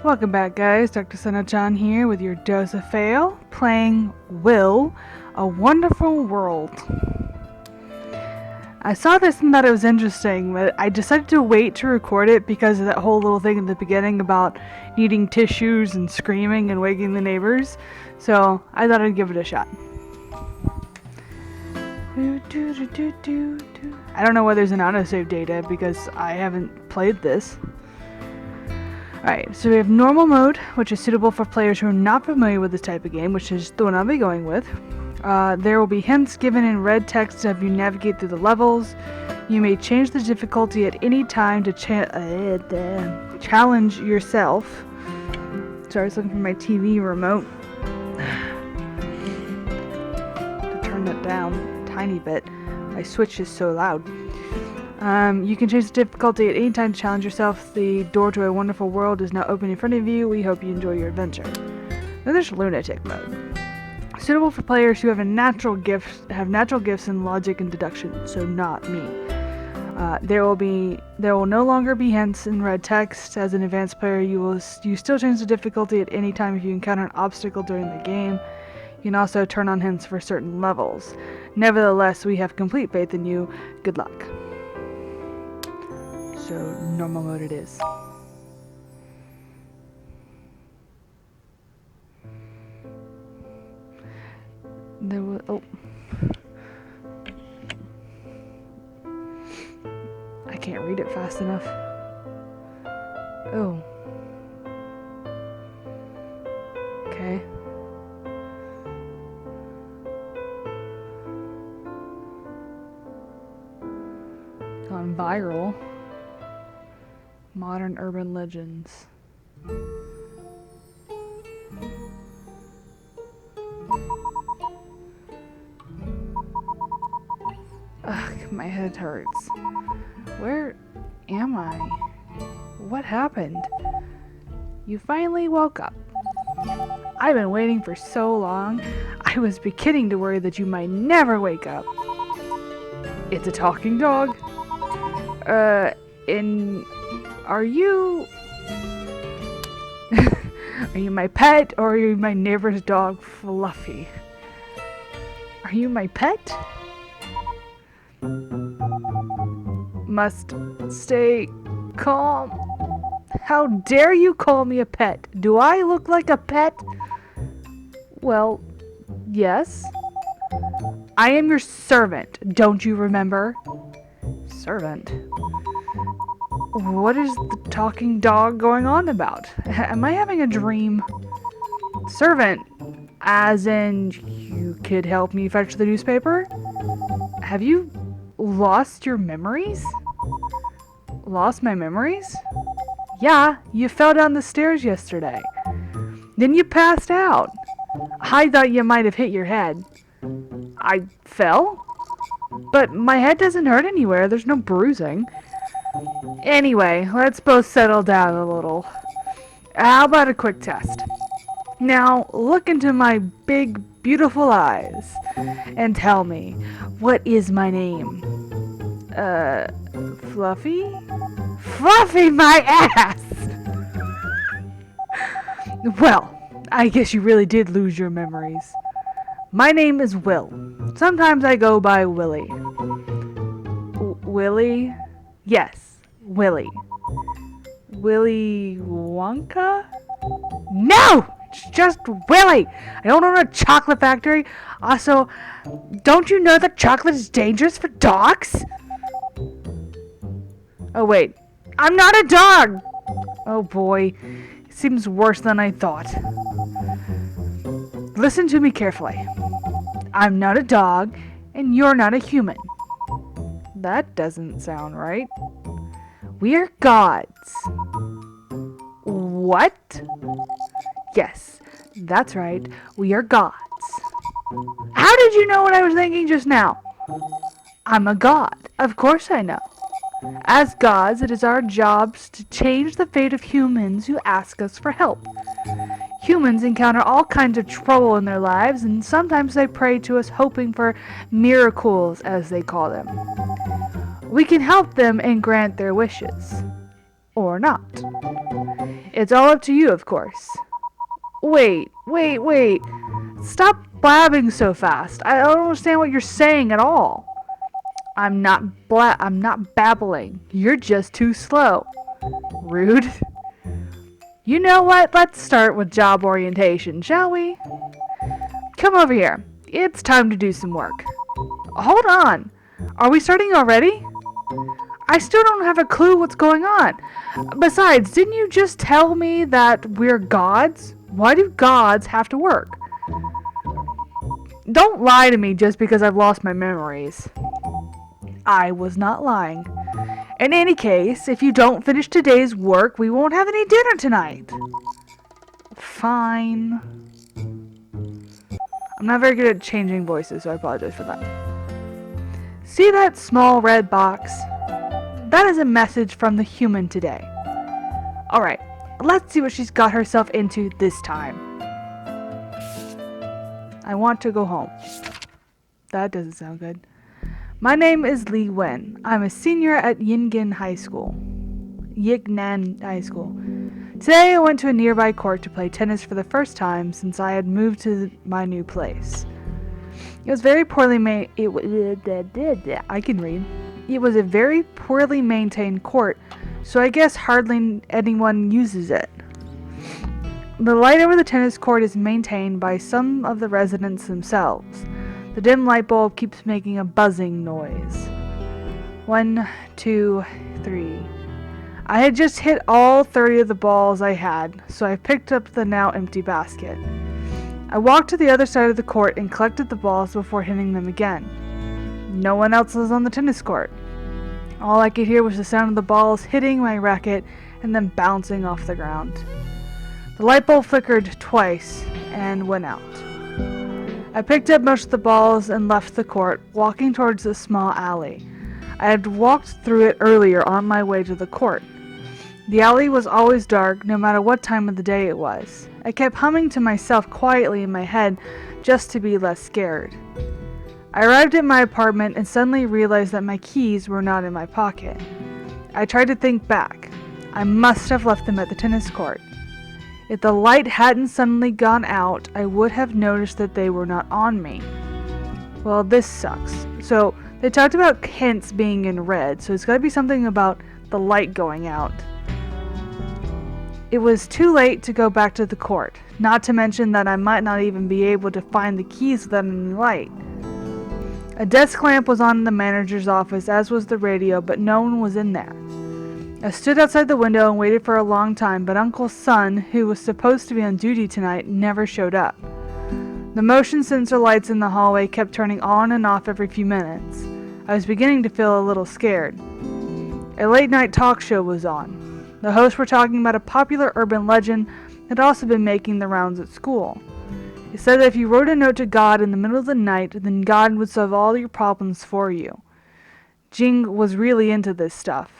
Welcome back, guys. Dr. Sana-chan here with your dose of fail, playing Will, A Wonderful World. I saw this and thought it was interesting, but I decided to wait to record it because of that whole little thing in the beginning about needing tissues and screaming and waking the neighbors. So I thought I'd give it a shot. I don't know whether there's an autosave data because I haven't played this. Alright, so we have normal mode, which is suitable for players who are not familiar with this type of game, which is the one I'll be going with. There will be hints given in red text to help you navigate through the levels. You may change the difficulty at any time to challenge yourself. Sorry, I was looking for my TV remote. To turn that down a tiny bit. My switch is so loud. You can change the difficulty at any time to challenge yourself. The door to a wonderful world is now open in front of you. We hope you enjoy your adventure. Then there's lunatic mode. Suitable for players who have natural gifts in logic and deduction, so not me. There will no longer be hints in red text. As an advanced player, you still change the difficulty at any time if you encounter an obstacle during the game. You can also turn on hints for certain levels. Nevertheless, we have complete faith in you. Good luck. So, normal mode it is. There was... oh. I can't read it fast enough. Oh. Okay. Gone viral. Modern urban legends. Ugh, my head hurts. Where am I? What happened? You finally woke up. I've been waiting for so long. I was beginning to worry that you might never wake up. It's a talking dog. Are you... Are you my pet, or are you my neighbor's dog, Fluffy? Are you my pet? Must stay calm. How dare you call me a pet? Do I look like a pet? Well, yes. I am your servant, don't you remember? Servant? What is the talking dog going on about? Am I having a dream? Servant, as in you could help me fetch the newspaper? Have you lost your memories? Lost my memories? Yeah, you fell down the stairs yesterday. Then you passed out. I thought you might have hit your head. I fell? But my head doesn't hurt anywhere. There's no bruising. Anyway, let's both settle down a little. How about a quick test? Now, look into my big, beautiful eyes and tell me, what is my name? Fluffy? Fluffy my ass! Well, I guess you really did lose your memories. My name is Will. Sometimes I go by Willie. Willie? Yes, Willie. Willy Wonka? No! It's just Willie! I don't own a chocolate factory. Also, don't you know that chocolate is dangerous for dogs? Oh wait, I'm not a dog! Oh boy, it seems worse than I thought. Listen to me carefully. I'm not a dog, and you're not a human. That doesn't sound right. We're gods. What? Yes, that's right. We are gods. How did you know what I was thinking just now? I'm a god. Of course I know. As gods, it is our jobs to change the fate of humans who ask us for help. Humans encounter all kinds of trouble in their lives, and sometimes they pray to us hoping for miracles, as they call them. We can help them and grant their wishes. Or not. It's all up to you, of course. Wait. Stop blabbing so fast. I don't understand what you're saying at all. I'm not babbling. You're just too slow. Rude. You know what? Let's start with job orientation, shall we? Come over here. It's time to do some work. Hold on. Are we starting already? I still don't have a clue what's going on. Besides, didn't you just tell me that we're gods? Why do gods have to work? Don't lie to me just because I've lost my memories. I was not lying. In any case, if you don't finish today's work, we won't have any dinner tonight. Fine. I'm not very good at changing voices, so I apologize for that. See that small red box? That is a message from the human today. Alright, let's see what she's got herself into this time. I want to go home. That doesn't sound good. My name is Li Wen. I'm a senior at Yingnan High School. Today I went to a nearby court to play tennis for the first time since I had moved to my new place. It was very poorly It was a very poorly maintained court, so I guess hardly anyone uses it. The light over the tennis court is maintained by some of the residents themselves. The dim light bulb keeps making a buzzing noise. 1, 2, 3. I had just hit all 30 of the balls I had, so I picked up the now empty basket. I walked to the other side of the court and collected the balls before hitting them again. No one else was on the tennis court. All I could hear was the sound of the balls hitting my racket and then bouncing off the ground. The light bulb flickered twice and went out. I picked up most of the balls and left the court, walking towards a small alley. I had walked through it earlier on my way to the court. The alley was always dark, no matter what time of the day it was. I kept humming to myself quietly in my head, just to be less scared. I arrived at my apartment and suddenly realized that my keys were not in my pocket. I tried to think back. I must have left them at the tennis court. If the light hadn't suddenly gone out, I would have noticed that they were not on me. Well, this sucks. So, they talked about hints being in red, so it's gotta be something about the light going out. It was too late to go back to the court, not to mention that I might not even be able to find the keys without any light. A desk lamp was on in the manager's office, as was the radio, but no one was in there. I stood outside the window and waited for a long time, but Uncle's son, who was supposed to be on duty tonight, never showed up. The motion sensor lights in the hallway kept turning on and off every few minutes. I was beginning to feel a little scared. A late-night talk show was on. The hosts were talking about a popular urban legend that had also been making the rounds at school. It said that if you wrote a note to God in the middle of the night, then God would solve all your problems for you. Jing was really into this stuff.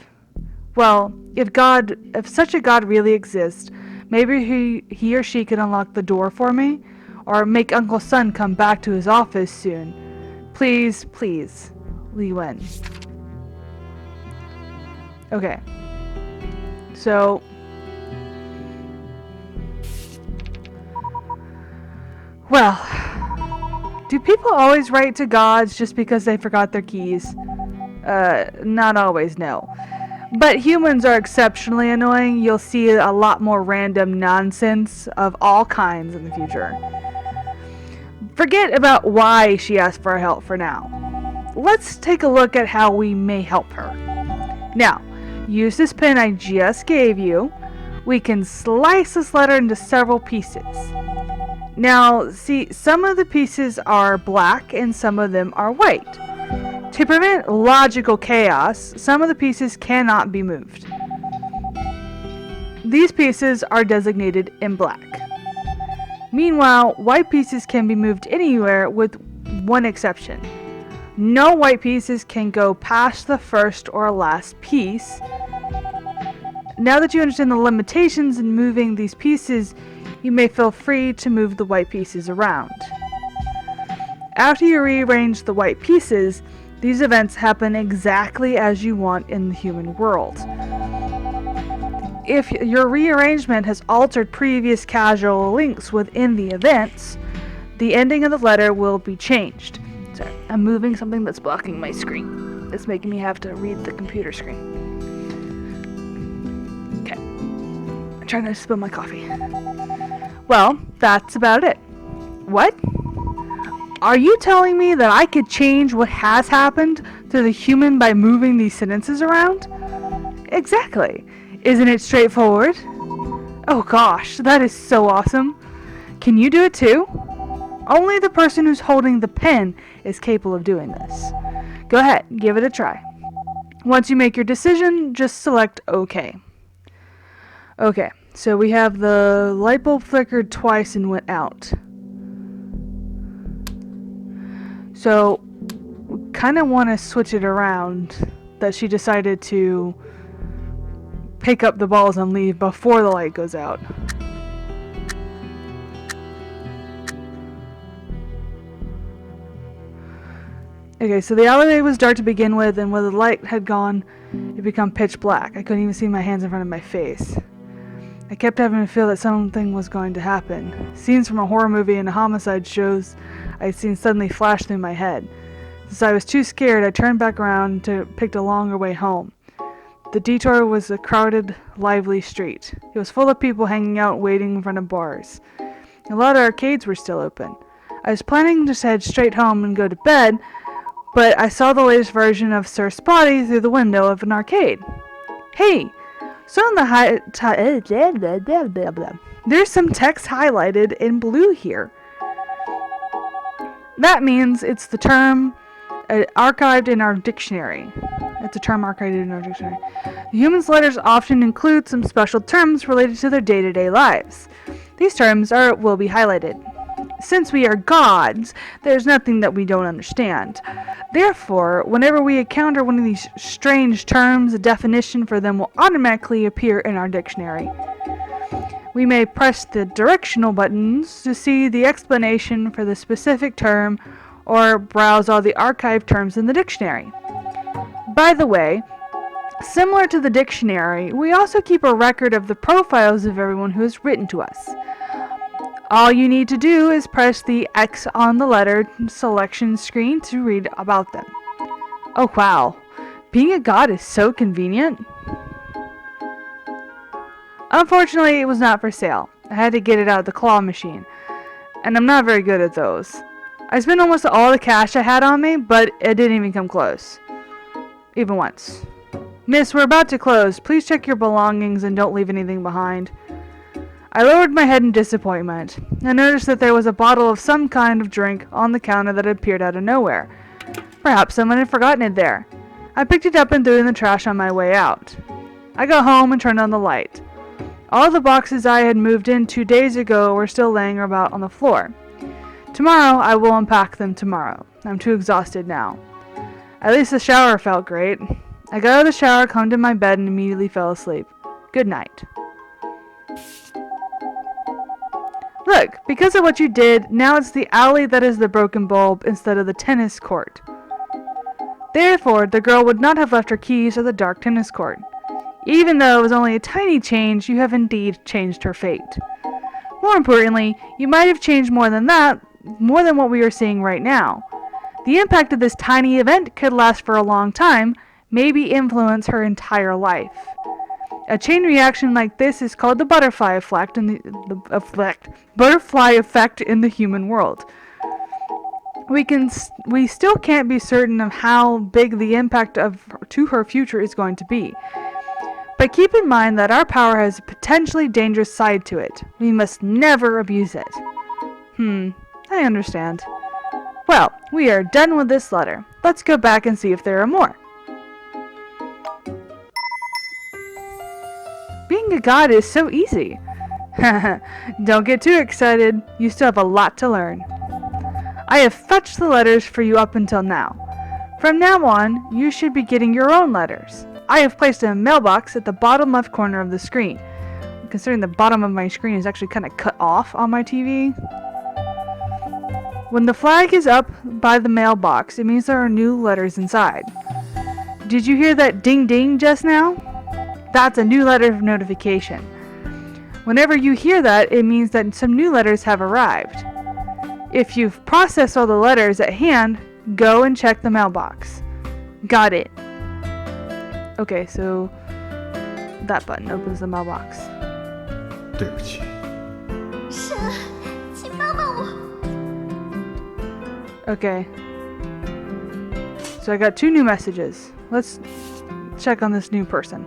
Well, if such a God really exists, maybe he or she could unlock the door for me, or make Uncle Sun come back to his office soon. Please, Li Wen. Okay. So, well, do people always write to gods just because they forgot their keys? Not always, no. But humans are exceptionally annoying. You'll see a lot more random nonsense of all kinds in the future. Forget about why she asked for our help for now. Let's take a look at how we may help her. Now, use this pen I just gave you. We can slice this letter into several pieces. Now, see, some of the pieces are black and some of them are white. To prevent logical chaos, some of the pieces cannot be moved. These pieces are designated in black. Meanwhile, white pieces can be moved anywhere with one exception. No white pieces can go past the first or last piece. Now that you understand the limitations in moving these pieces, you may feel free to move the white pieces around. After you rearrange the white pieces, these events happen exactly as you want in the human world. If your rearrangement has altered previous casual links within the events, the ending of the letter will be changed. Sorry, I'm moving something that's blocking my screen. It's making me have to read the computer screen. Okay. I'm trying to spill my coffee. Well, that's about it. What? Are you telling me that I could change what has happened to the human by moving these sentences around? Exactly. Isn't it straightforward? Oh gosh, that is so awesome. Can you do it too? Only the person who's holding the pen is capable of doing this. Go ahead, give it a try. Once you make your decision, just select OK. Okay, so we have the light bulb flickered twice and went out. So, we kind of want to switch it around that she decided to pick up the balls and leave before the light goes out. Okay, so the alleyway was dark to begin with, and when the light had gone, it became pitch black. I couldn't even see my hands in front of my face. I kept having to feel that something was going to happen. Scenes from a horror movie and homicide shows I'd seen suddenly flash through my head. Since I was too scared, I turned back around to pick a longer way home. The detour was a crowded, lively street. It was full of people hanging out waiting in front of bars. A lot of arcades were still open. I was planning to head straight home and go to bed, but I saw the latest version of Sir Spotty through the window of an arcade. Hey! So in the there's some text highlighted in blue here. That means it's the term archived in our dictionary. It's a term archived in our dictionary. The human's letters often include some special terms related to their day-to-day lives. These terms will be highlighted. Since we are gods, there's nothing that we don't understand. Therefore, whenever we encounter one of these strange terms, a definition for them will automatically appear in our dictionary. We may press the directional buttons to see the explanation for the specific term or browse all the archived terms in the dictionary. By the way, similar to the dictionary, we also keep a record of the profiles of everyone who has written to us. All you need to do is press the X on the letter selection screen to read about them. Oh wow, being a god is so convenient. Unfortunately, it was not for sale. I had to get it out of the claw machine, and I'm not very good at those. I spent almost all the cash I had on me, but it didn't even come close. Even once. Miss, we're about to close. Please check your belongings and don't leave anything behind. I lowered my head in disappointment. I noticed that there was a bottle of some kind of drink on the counter that had appeared out of nowhere. Perhaps someone had forgotten it there. I picked it up and threw it in the trash on my way out. I got home and turned on the light. All the boxes I had moved in 2 days ago were still laying about on the floor. Tomorrow I will unpack them tomorrow. I'm too exhausted now. At least the shower felt great. I got out of the shower, climbed to my bed, and immediately fell asleep. Good night. Look, because of what you did, now it's the alley that is the broken bulb instead of the tennis court. Therefore, the girl would not have left her keys at the dark tennis court. Even though it was only a tiny change, you have indeed changed her fate. More importantly, you might have changed more than that, more than what we are seeing right now. The impact of this tiny event could last for a long time, maybe influence her entire life. A chain reaction like this is called the butterfly effect in butterfly effect in the human world. We still can't be certain of how big the impact to her future is going to be. But keep in mind that our power has a potentially dangerous side to it. We must never abuse it. I understand. Well, we are done with this letter. Let's go back and see if there are more. Being a god is so easy. Don't get too excited. You still have a lot to learn. I have fetched the letters for you up until now. From now on, you should be getting your own letters. I have placed a mailbox at the bottom left corner of the screen. Considering the bottom of my screen is actually kind of cut off on my TV. When the flag is up by the mailbox, it means there are new letters inside. Did you hear that ding ding just now? That's a new letter notification. Whenever you hear that, it means that some new letters have arrived. If you've processed all the letters at hand, go and check the mailbox. Got it. Okay, so that button opens the mailbox. 对不起， 神，请帮帮我！ Okay. So I got 2 new messages. Let's check on this new person.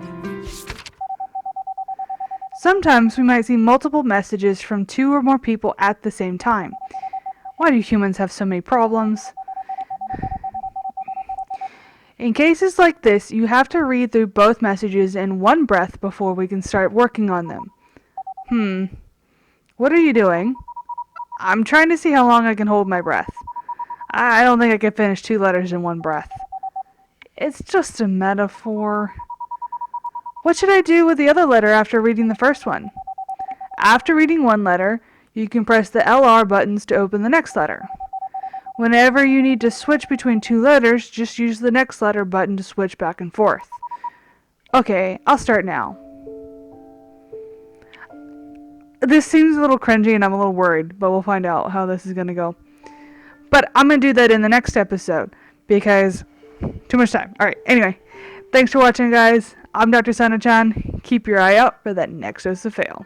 Sometimes we might see multiple messages from 2 or more people at the same time. Why do humans have so many problems? In cases like this, you have to read through both messages in one breath before we can start working on them. What are you doing? I'm trying to see how long I can hold my breath. I don't think I can finish 2 letters in one breath. It's just a metaphor. What should I do with the other letter after reading the first one? After reading one letter, you can press the LR buttons to open the next letter. Whenever you need to switch between 2 letters, just use the next letter button to switch back and forth. Okay, I'll start now. This seems a little cringy and I'm a little worried, but we'll find out how this is going to go. But I'm going to do that in the next episode because too much time. Alright, anyway. Thanks for watching, guys. I'm Dr. Sana-chan. Keep your eye out for that next dose of fail.